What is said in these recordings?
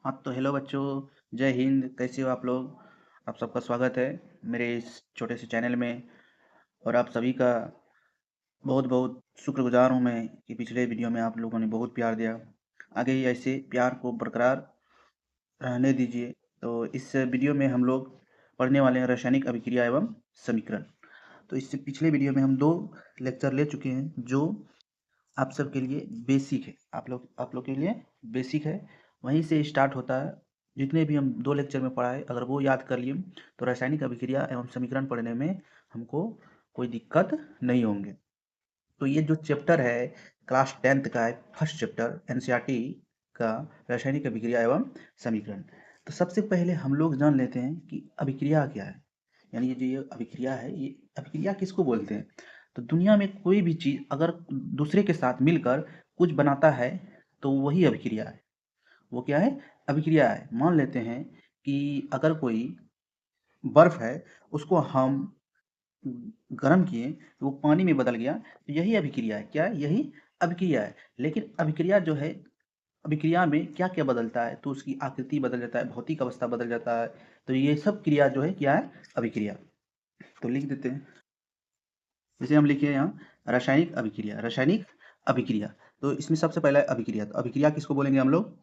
हाँ, तो हेलो बच्चों, जय हिंद। कैसे हो आप लोग? आप सबका स्वागत है मेरे इस छोटे से चैनल में। और आप सभी का बहुत बहुत शुक्रगुजार हूँ मैं कि पिछले वीडियो में आप लोगों ने बहुत प्यार दिया। आगे ही ऐसे प्यार को बरकरार रहने दीजिए। तो इस वीडियो में हम लोग पढ़ने वाले हैं रासायनिक अभिक्रिया एवं समीकरण। तो इससे पिछले वीडियो में हम 2 लेक्चर ले चुके हैं जो आप सबके लिए बेसिक है। आप लोग के लिए बेसिक है। वहीं से स्टार्ट होता है। जितने भी हम 2 लेक्चर में पढ़ाए, अगर वो याद कर लिए तो रासायनिक अभिक्रिया एवं समीकरण पढ़ने में हमको कोई दिक्कत नहीं होंगे। तो ये जो चैप्टर है क्लास 10th का है, फर्स्ट चैप्टर एनसीईआरटी का, रासायनिक अभिक्रिया एवं समीकरण। तो सबसे पहले हम लोग जान लेते हैं कि अभिक्रिया क्या है। यानी ये जो ये अभिक्रिया है, ये अभिक्रिया किसको बोलते हैं? तो दुनिया में कोई भी चीज़ अगर दूसरे के साथ मिलकर कुछ बनाता है तो वही अभिक्रिया है। वो क्या है? अभिक्रिया है। मान लेते हैं कि अगर कोई बर्फ है, उसको हम गर्म किए तो वो पानी में बदल गया, तो यही अभिक्रिया है। क्या है? यही अभिक्रिया है। लेकिन अभिक्रिया जो है, अभिक्रिया में क्या क्या बदलता है? तो उसकी आकृति बदल जाता है, भौतिक अवस्था बदल जाता है। तो ये सब क्रिया जो है क्या है? अभिक्रिया। तो लिख देते हैं, जैसे हम लिखे यहाँ रासायनिक अभिक्रिया। रासायनिक अभिक्रिया, तो इसमें सबसे पहला है अभिक्रिया। तो अभिक्रिया किसको बोलेंगे हम लोग?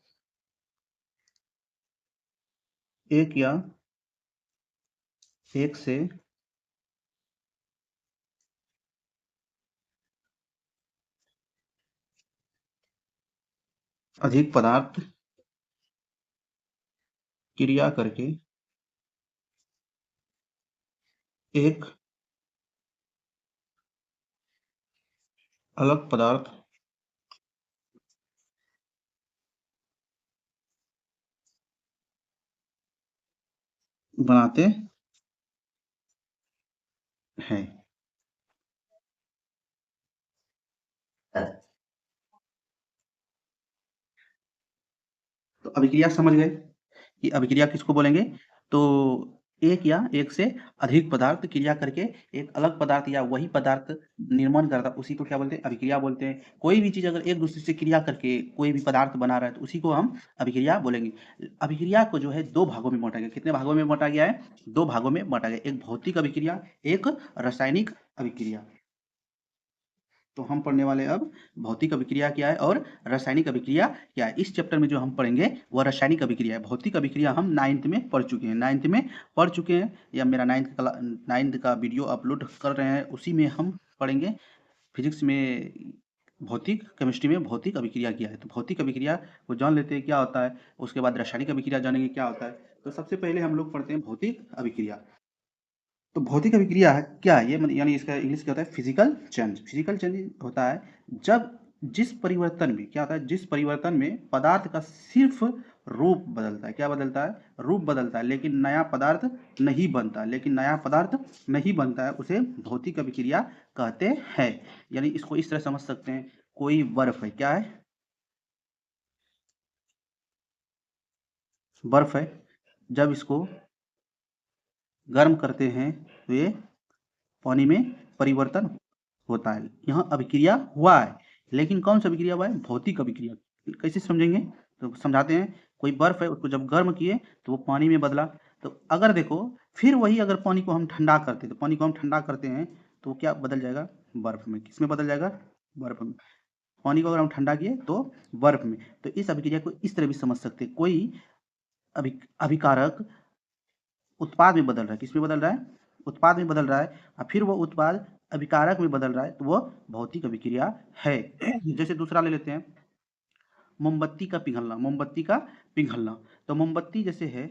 एक या एक से अधिक पदार्थ क्रिया करके एक अलग पदार्थ बनाते हैं। तो अभिक्रिया समझ गए कि अभिक्रिया किसको बोलेंगे? तो एक या एक से अधिक पदार्थ क्रिया करके एक अलग पदार्थ या वही पदार्थ निर्माण करता, उसी को क्या बोलते हैं? अभिक्रिया बोलते हैं। कोई भी चीज अगर एक दूसरे से क्रिया करके कोई भी पदार्थ बना रहा है तो उसी को हम अभिक्रिया बोलेंगे। अभिक्रिया को जो है 2 भागों में बांटा गया। कितने भागों में बांटा गया है? 2 भागों में बांटा गया। एक भौतिक अभिक्रिया, एक रासायनिक अभिक्रिया। तो हम पढ़ने वाले अब भौतिक अभिक्रिया क्या है और रासायनिक अभिक्रिया क्या है। इस चैप्टर में जो हम पढ़ेंगे वह रासायनिक अभिक्रिया है। भौतिक अभिक्रिया हम 9th में पढ़ चुके हैं, 9th में पढ़ चुके हैं, या मेरा 9th का वीडियो अपलोड कर रहे हैं, उसी में हम पढ़ेंगे। फिजिक्स में भौतिक, केमिस्ट्री में भौतिक अभिक्रिया क्या है। तो भौतिक अभिक्रिया को जान लेते हैं क्या होता है, उसके बाद रासायनिक अभिक्रिया जानेंगे क्या होता है। तो सबसे पहले हम लोग पढ़ते हैं भौतिक अभिक्रिया। तो भौतिक अभिक्रिया है क्या है? ये यानी इसका इंग्लिश क्या होता है? Physical change. फिजिकल चेंज होता है जब जिस परिवर्तन में क्या होता है, जिस परिवर्तन में पदार्थ का सिर्फ रूप बदलता है। क्या बदलता है? रूप बदलता है, लेकिन नया पदार्थ नहीं बनता। लेकिन नया पदार्थ नहीं बनता है, उसे भौतिक अभिक्रिया कहते हैं। यानी इसको इस तरह समझ सकते हैं, कोई बर्फ है, क्या है? बर्फ है। जब इसको गर्म करते हैं तो ये पानी में परिवर्तन होता है। यहाँ अभिक्रिया हुआ है, लेकिन कौन सा अभिक्रिया हुआ है? भौतिक अभिक्रिया। कैसे समझेंगे? तो समझाते हैं। कोई बर्फ है, उसको जब गर्म किए तो वो पानी में बदला। तो अगर देखो, फिर वही अगर पानी को हम ठंडा करते, तो पानी को हम ठंडा करते हैं तो क्या बदल जाएगा? बर्फ में। किस में बदल जाएगा? बर्फ में। पानी को अगर हम ठंडा किए तो बर्फ में। तो इस अभिक्रिया को इस तरह भी समझ सकते हैं, कोई अभिकारक उत्पाद में बदल रहा है। किस में बदल रहा है? उत्पाद में बदल रहा है, और फिर वो उत्पाद अभिकारक में बदल रहा है, तो वो भौतिक अभिक्रिया है। जैसे दूसरा ले लेते हैं, मोमबत्ती का पिघलना। मोमबत्ती का पिघलना, तो मोमबत्ती जैसे है,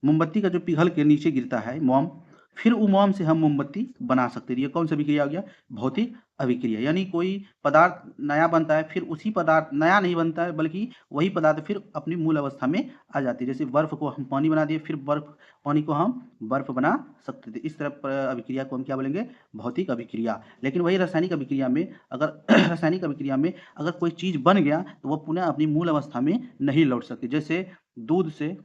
मोमबत्ती का जो पिघल के नीचे गिरता है मोम, फिर वो मोम से हम मोमबत्ती बना सकते हैं। ये कौन सा अभिक्रिया हो गया? भौतिक अभिक्रिया। यानी कोई पदार्थ नया बनता है, फिर उसी पदार्थ नया नहीं बनता है, बल्कि वही पदार्थ फिर अपनी मूल अवस्था में आ जाती है। जैसे बर्फ को हम पानी बना दिए, फिर बर्फ, पानी को हम बर्फ बना सकते थे। इस तरह अभिक्रिया को हम क्या बोलेंगे? भौतिक अभिक्रिया। लेकिन वही रासायनिक अभिक्रिया में अगर रासायनिक अभिक्रिया में अगर कोई चीज बन गया तो वह पुनः अपनी मूल अवस्था में नहीं लौट सकती। जैसे दूध से,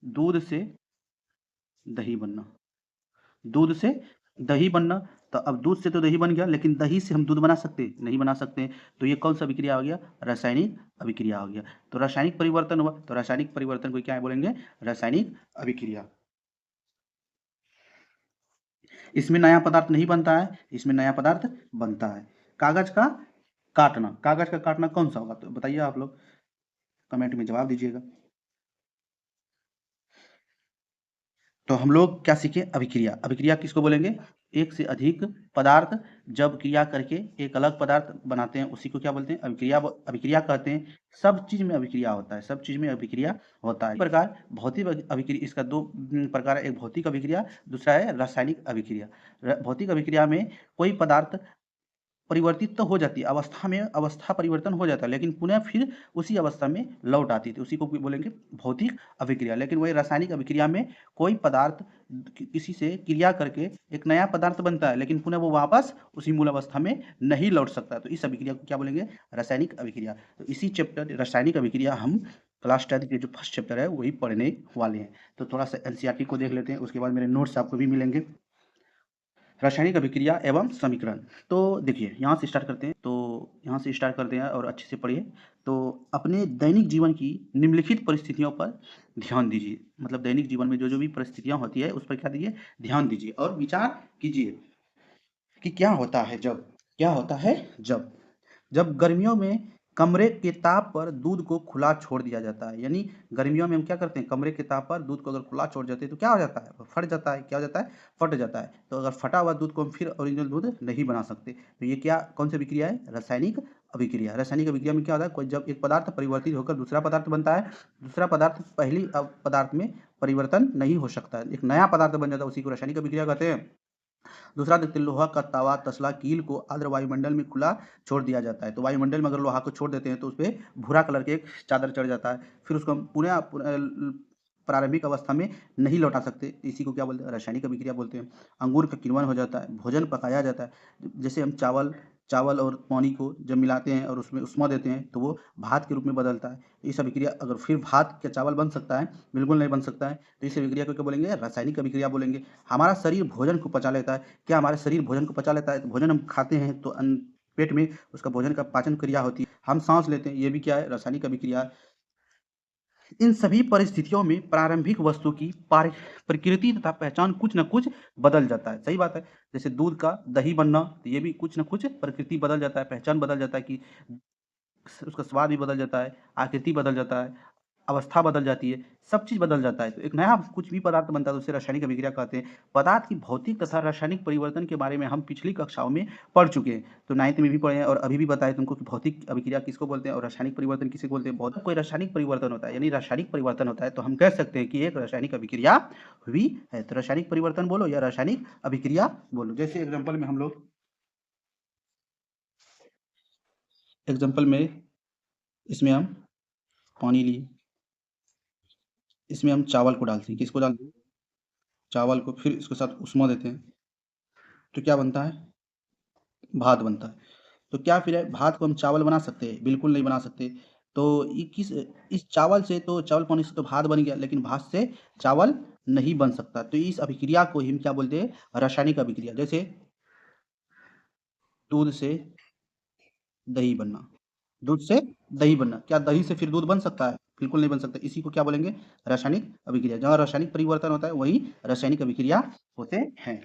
दूध से दही बनना, दूध से दही बनना। तो अब दूध से तो दही बन गया, लेकिन दही से हम दूध बना सकते नहीं बना सकते। तो ये कौन सा अभिक्रिया हो गया? रासायनिक अभिक्रिया हो गया। तो रासायनिक परिवर्तन हुआ, तो रासायनिक परिवर्तन को क्या बोलेंगे? रासायनिक अभिक्रिया। इसमें नया पदार्थ नहीं बनता है, इसमें नया पदार्थ बनता है। कागज का काटना, कागज का काटना कौन सा होगा? तो बताइए आप लोग, कमेंट में जवाब दीजिएगा। तो हम लोग क्या सीखे? अभिक्रिया। अभिक्रिया किसको बोलेंगे? एक से अधिक पदार्थ जब क्रिया करके एक अलग पदार्थ बनाते हैं, उसी को क्या बोलते हैं? अभिक्रिया। अभिक्रिया कहते हैं। सब चीज में अभिक्रिया होता है, सब चीज में अभिक्रिया होता है। इस प्रकार भौतिक अभिक्रिया, इसका दो प्रकार है, एक भौतिक अभिक्रिया, दूसरा है रासायनिक अभिक्रिया। भौतिक अभिक्रिया में कोई पदार्थ परिवर्तित तो हो जाती है, अवस्था में अवस्था परिवर्तन हो जाता है, लेकिन पुनः फिर उसी अवस्था में लौट आती थी, उसी को बोलेंगे भौतिक अभिक्रिया। लेकिन वही रासायनिक अभिक्रिया में कोई पदार्थ किसी से क्रिया करके एक नया पदार्थ बनता है, लेकिन पुनः वो वापस उसी मूल अवस्था में नहीं लौट सकता। तो इस अभिक्रिया को क्या बोलेंगे? रासायनिक अभिक्रिया। तो इसी चैप्टर रासायनिक अभिक्रिया हम क्लास 10 के जो फर्स्ट चैप्टर है वही पढ़ने वाले हैं। तो थोड़ा सा एनसीईआरटी को देख लेते हैं, उसके बाद मेरे नोट्स आपको भी मिलेंगे। रासायनिक अभिक्रिया एवं समीकरण। तो देखिए, यहाँ से स्टार्ट करते हैं, तो यहाँ से स्टार्ट करते हैं और अच्छे से पढ़िए। तो अपने दैनिक जीवन की निम्नलिखित परिस्थितियों पर ध्यान दीजिए। मतलब दैनिक जीवन में जो जो भी परिस्थितियाँ होती है उस पर क्या दीजिए? ध्यान दीजिए और विचार कीजिए कि क्या होता है जब, क्या होता है जब जब गर्मियों में कमरे के ताप पर दूध को खुला छोड़ दिया जाता है। यानी गर्मियों में हम क्या करते हैं? कमरे के ताप पर दूध को अगर खुला छोड़ देते हैं तो क्या हो जाता है? फट जाता है। क्या हो जाता है? फट जाता है। तो अगर फटा हुआ दूध को हम फिर ओरिजिनल दूध नहीं बना सकते। तो ये क्या, कौन सी अभिक्रिया है? रासायनिक अभिक्रिया। रासायनिक अभिक्रिया में क्या होता है? कोई जब एक पदार्थ परिवर्तित होकर दूसरा पदार्थ बनता है, दूसरा पदार्थ पहली पदार्थ में परिवर्तन नहीं हो सकता है, एक नया पदार्थ बन जाता है, उसी को रासायनिक अभिक्रिया कहते हैं। दूसरा देखते हैं, लोहा का तवा तसला कील को आर्द्र वायुमंडल में खुला छोड़ दिया जाता है। तो वायुमंडल में अगर लोहा को छोड़ देते हैं तो उस पर भूरा कलर के एक चादर चढ़ जाता है, फिर उसको हम पुनः प्रारंभिक अवस्था में नहीं लौटा सकते। इसी को क्या बोलते हैं? रासायनिक अभिक्रिया बोलते हैं। अंगूर का किण्वन हो जाता है, भोजन पकाया जाता है। जैसे हम चावल चावल और पानी को जब मिलाते हैं और उसमें उष्मा देते हैं तो वो भात के रूप में बदलता है। इस अभिक्रिया, अगर फिर भात के चावल बन सकता है? बिल्कुल नहीं बन सकता है। तो इस अभिक्रिया को क्या बोलेंगे? रासायनिक अभिक्रिया बोलेंगे। हमारा शरीर भोजन को पचा लेता है। क्या हमारा शरीर भोजन को पचा लेता है? तो भोजन हम खाते हैं तो पेट में उसका भोजन का पाचन क्रिया होती है, हम सांस लेते हैं, ये भी क्या है? रासायनिक अभिक्रिया है। इन सभी परिस्थितियों में प्रारंभिक वस्तु की प्रकृति तथा पहचान कुछ न कुछ बदल जाता है। सही बात है। जैसे दूध का दही बनना, तो ये भी कुछ न कुछ प्रकृति बदल जाता है, पहचान बदल जाता है कि उसका स्वाद भी बदल जाता है, आकृति बदल जाता है, अवस्था बदल जाती है, सब चीज़ बदल जाता है। तो एक नया कुछ भी पदार्थ बनता है तो उसे रासायनिक अभिक्रिया कहते हैं। पदार्थ की भौतिक तथा रासायनिक परिवर्तन के बारे में हम पिछली कक्षाओं में पढ़ चुके हैं। तो 9th में भी पढ़े हैं और अभी भी बताए तुमको कि भौतिक अभिक्रिया किसको बोलते हैं और रासायनिक परिवर्तन किसे बोलते हैं। भौतिक कोई रासायनिक परिवर्तन होता है, यानी रासायनिक परिवर्तन होता है, तो हम कह सकते हैं कि एक रासायनिक अभिक्रिया हुई है। तो रासायनिक परिवर्तन बोलो या रासायनिक अभिक्रिया बोलो। जैसे एग्जाम्पल में हम लोग, एग्जाम्पल में इसमें हम पानी लिए, इसमें हम चावल को डालते हैं। किसको डालते हैं? चावल को। फिर इसके साथ उष्मा देते हैं तो क्या बनता है? भात बनता है। तो क्या फिर है, भात को हम चावल बना सकते हैं? बिल्कुल नहीं बना सकते। तो ये किस, इस चावल से तो चावल पानी से तो भात बन गया, लेकिन भात से चावल नहीं बन सकता। तो इस अभिक्रिया को हम क्या बोलते हैं? रासायनिक अभिक्रिया। जैसे दूध से दही बनना, दूध से दही बनना, क्या दही से फिर दूध बन सकता है? बिल्कुल नहीं बन सकता। इसी को क्या बोलेंगे? रासायनिक अभिक्रिया। जहाँ रासायनिक परिवर्तन होता है वही रासायनिक अभिक्रिया होते हैं।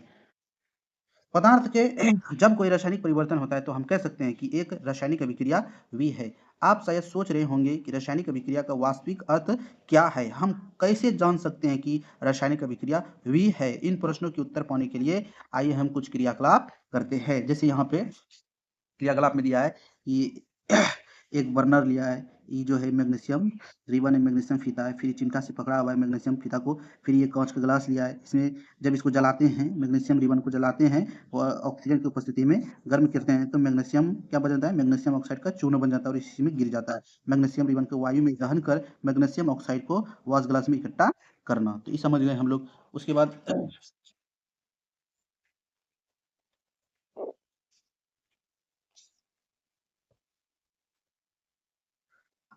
पदार्थ के जब कोई रासायनिक परिवर्तन होता है तो हम कह सकते हैं कि एक रासायनिक अभिक्रिया हुई है। आप शायद सोच रहे होंगे कि रासायनिक अभिक्रिया का वास्तविक अर्थ क्या है, हम कैसे जान सकते हैं कि रासायनिक अभिक्रिया हुई है। इन प्रश्नों के उत्तर पाने के लिए आइए हम कुछ क्रियाकलाप करते हैं। जैसे यहाँ पे क्रियाकलाप में दिया है कि एक बर्नर लिया है, ये जो है मैग्नीशियम रिबन है, मैग्नीशियम फीता है, फिर चिमटा से पकड़ा हुआ है मैग्नीशियम फीता को। फिर ये कांच का ग्लास लिया है, इसमें जब इसको जलाते हैं, मैग्नीशियम रिबन को जलाते हैं और ऑक्सीजन की उपस्थिति में गर्म करते हैं तो मैग्नीशियम क्या बन जाता है? मैग्नीशियम ऑक्साइड का चूर्ण बन जाता है और इसी में गिर जाता है। मैग्नीशियम रिबन को वायु में दहन कर मैग्नीशियम ऑक्साइड को वॉश ग्लास में इकट्ठा करना। तो ये समझ गए हम लोग। उसके बाद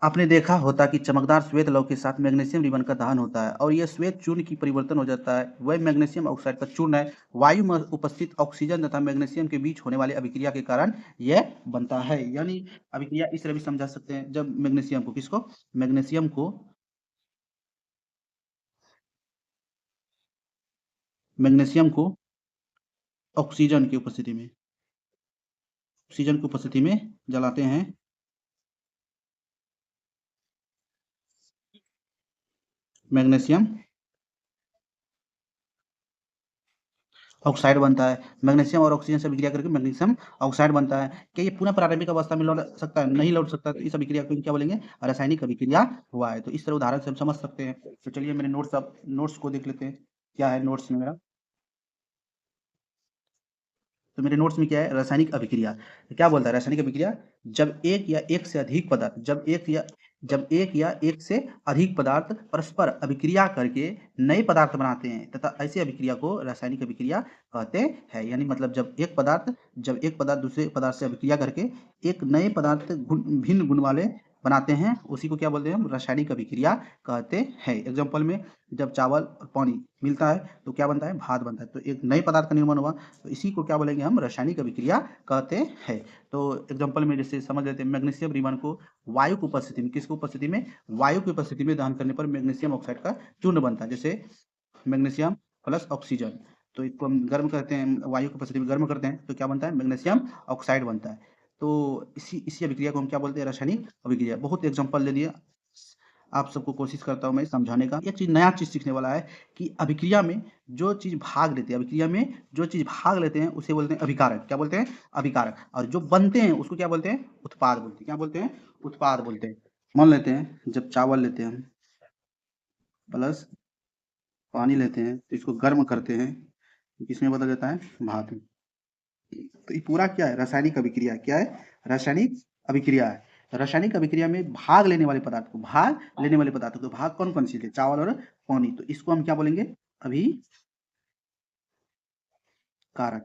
आपने देखा होता कि चमकदार श्वेत लौह के साथ मैग्नीशियम रिबन का दहन होता है और यह श्वेत चूर्ण की परिवर्तन हो जाता है। वह मैग्नीशियम ऑक्साइड का चूर्ण है। वायु में उपस्थित ऑक्सीजन तथा मैग्नीशियम के बीच होने वाली अभिक्रिया के कारण यह बनता है। यानी अभिक्रिया इस तरह भी समझा सकते हैं, जब मैग्नीशियम को मैग्नीशियम को ऑक्सीजन की उपस्थिति में जलाते हैं, मैग्नीशियम ऑक्साइड बनता है। मैग्नीशियम और ऑक्सीजन से अभिक्रिया करके मैग्नीशियम ऑक्साइड बनता है। क्या ये पुनः प्रारंभिक अवस्था में लौट सकता है? नहीं लौट सकता। तो इस अभिक्रिया को क्या बोलेंगे? रासायनिक अभिक्रिया हुआ है। तो इस तरह उदाहरण से हम समझ सकते हैं। तो चलिए मेरे नोट्स को देख लेते हैं। क्या है नोट्स में मेरा? तो मेरे नोट्स में क्या है? रासायनिक अभिक्रिया। तो क्या बोलता है रासायनिक अभिक्रिया? जब एक या एक से अधिक पदार्थ परस्पर अभिक्रिया करके नए पदार्थ बनाते हैं तथा ऐसी अभिक्रिया को रासायनिक अभिक्रिया कहते हैं। यानी मतलब जब एक पदार्थ दूसरे पदार्थ से अभिक्रिया करके एक नए पदार्थ भिन्न गुण वाले बनाते हैं, उसी को क्या बोलते हैं? हम रासायनिक अभिक्रिया कहते हैं। एग्जाम्पल में जब चावल और पानी मिलता है तो क्या बनता है? भात बनता है। तो एक नए पदार्थ का निर्माण हुआ, तो इसी को क्या बोलेंगे? हम रासायनिक अभिक्रिया कहते हैं। तो एग्जाम्पल में जैसे समझ लेते हैं, मैग्नीशियम रिबन को वायु की उपस्थिति में, किसकी उपस्थिति में? वायु की उपस्थिति में दहन करने पर मैग्नीशियम ऑक्साइड का चूर्ण बनता है। जैसे मैग्नीशियम प्लस ऑक्सीजन, तो इसको हम गर्म करते हैं, वायु की उपस्थिति में गर्म करते हैं तो क्या बनता है? मैग्नीशियम ऑक्साइड बनता है। तो इसी अभिक्रिया को हम क्या बोलते हैं? रासायनिक अभिक्रिया। बहुत एग्जाम्पल ले लिए, आप सबको कोशिश करता हूँ मैं समझाने का। एक नया चीज सीखने वाला है कि अभिक्रिया में जो चीज भाग लेते हैं उसे बोलते हैं अभिकारक। क्या बोलते हैं? अभिकारक। और जो बनते हैं उसको क्या बोलते हैं? उत्पाद बोलते हैं। क्या बोलते हैं? उत्पाद बोलते हैं। मान लेते हैं जब चावल लेते हैं हम प्लस पानी लेते हैं तो इसको गर्म करते हैं तो किसमें बदल जाता है? भाप में। तो ये पूरा क्या है? रासायनिक अभिक्रिया। क्या है? रासायनिक अभिक्रिया है। तो रासायनिक अभिक्रिया में भाग कौन कौन सी थे? चावल और पानी। तो इसको हम क्या बोलेंगे? अभिकारक।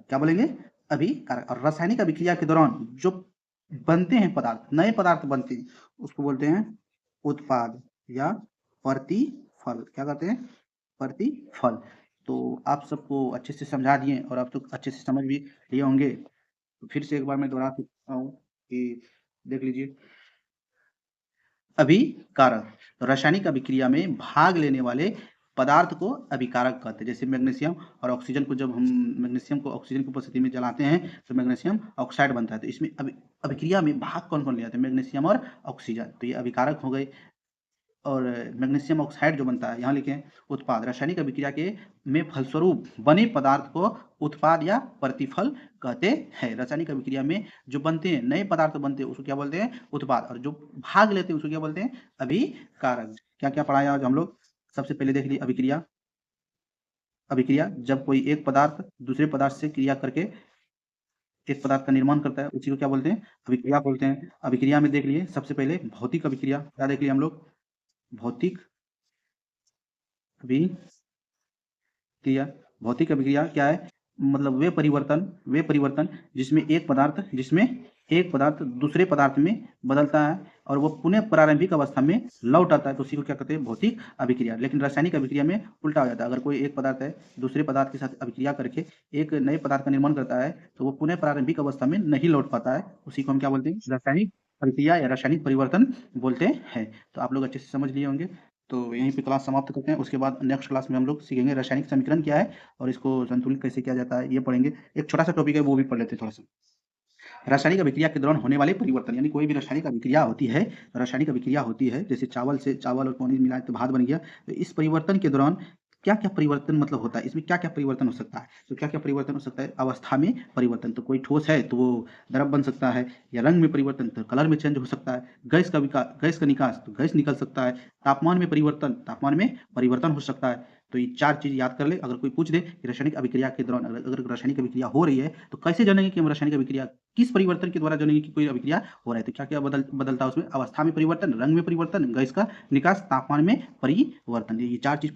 क्या बोलेंगे? अभिकारक। और रासायनिक अभिक्रिया के दौरान जो बनते हैं पदार्थ, नए पदार्थ बनते हैं, उसको बोलते हैं उत्पाद या प्रतिफल। क्या कहते हैं? प्रतिफल। तो आप सबको अच्छे से समझा दिए और आप तो अच्छे से समझ भी लिए होंगे। तो फिर से एक बार मैं दोहरा सकता हूँ कि देख लीजिए, अभिकारक। तो रासायनिक अभिक्रिया में भाग लेने वाले पदार्थ को अभिकारक कहते हैं। जैसे मैग्नीशियम और ऑक्सीजन को, जब हम मैग्नीशियम को ऑक्सीजन की उपस्थिति में जलाते हैं तो मैग्नीशियम ऑक्साइड बनता है। तो इसमें अभिक्रिया में भाग कौन कौन ले जाते हैं? मैग्नीशियम और ऑक्सीजन। तो ये अभिकारक हो गए। और मैग्नीशियम ऑक्साइड जो बनता है, यहाँ लिखे हैं उत्पाद। रासायनिक अभिक्रिया के में फलस्वरूप बने पदार्थ को उत्पाद या प्रतिफल कहते हैं। रासायनिक अभिक्रिया में जो बनते हैं, नए पदार्थ बनते हैं, उसको क्या बोलते हैं? उत्पाद। और जो भाग लेते हैं उसको क्या बोलते हैं? अभिकारक। क्या क्या पढ़ाया आज हम लोग? सबसे पहले देख लीजिए अभिक्रिया। अभिक्रिया जब कोई एक पदार्थ दूसरे पदार्थ से क्रिया करके एक पदार्थ का निर्माण करता है, उसी को क्या बोलते हैं? अभिक्रिया बोलते हैं। अभिक्रिया में देख लिए सबसे पहले भौतिक अभिक्रिया। क्या देख लिए हम लोग? भौतिक अभिक्रिया। भौतिक अभिक्रिया क्या है? मतलब वे परिवर्तन जिसमें एक पदार्थ दूसरे पदार्थ में बदलता है और वो पुनः प्रारंभिक अवस्था में लौट आता है, तो उसी को क्या कहते हैं? भौतिक अभिक्रिया। लेकिन रासायनिक अभिक्रिया में उल्टा हो जाता है। अगर कोई एक पदार्थ है, दूसरे पदार्थ के साथ अभिक्रिया करके एक नए पदार्थ का निर्माण करता है, तो वो पुनः प्रारंभिक अवस्था में नहीं लौट पाता है। उसी को हम क्या बोलते हैं? रासायनिक अभिक्रिया या रासायनिक परिवर्तन बोलते हैं। तो आप लोग अच्छे से समझ लिए होंगे। तो यहीं पे क्लास समाप्त करते हैं। उसके बाद नेक्स्ट क्लास में हम लोग सीखेंगे रासायनिक समीकरण क्या है और इसको संतुलित कैसे किया जाता है, ये पढ़ेंगे। एक छोटा सा टॉपिक है, वो भी पढ़ लेते हैं थोड़ा सा। रासायनिक अभिक्रिया के दौरान होने वाले परिवर्तन, यानी कोई भी रासायनिक अभिक्रिया होती है, जैसे चावल और पानी मिलाए तो भात बन गया। तो इस परिवर्तन के दौरान क्या क्या परिवर्तन मतलब होता है? इसमें क्या क्या परिवर्तन हो सकता है? तो क्या क्या परिवर्तन हो सकता है? अवस्था में परिवर्तन, तो कोई ठोस है तो वो द्रव बन सकता है, या रंग में परिवर्तन तो कलर में चेंज हो सकता है, गैस का निकास तो गैस निकल सकता है, तापमान में परिवर्तन हो सकता है। तो ये चार चीज याद कर ले। अगर कोई पूछ दे कि रासायनिक अभिक्रिया के दौरान अगर रासायनिक अभिक्रिया हो रही है तो कैसे जानेंगे कि हम रासायनिक अभिक्रिया किस परिवर्तन के द्वारा जानेंगे कि कोई अभिक्रिया हो रहा है? तो क्या क्या बदलता है उसमें? अवस्था में परिवर्तन, रंग में परिवर्तन, गैस का निकास, तापमान में परिवर्तन। ये चार चीज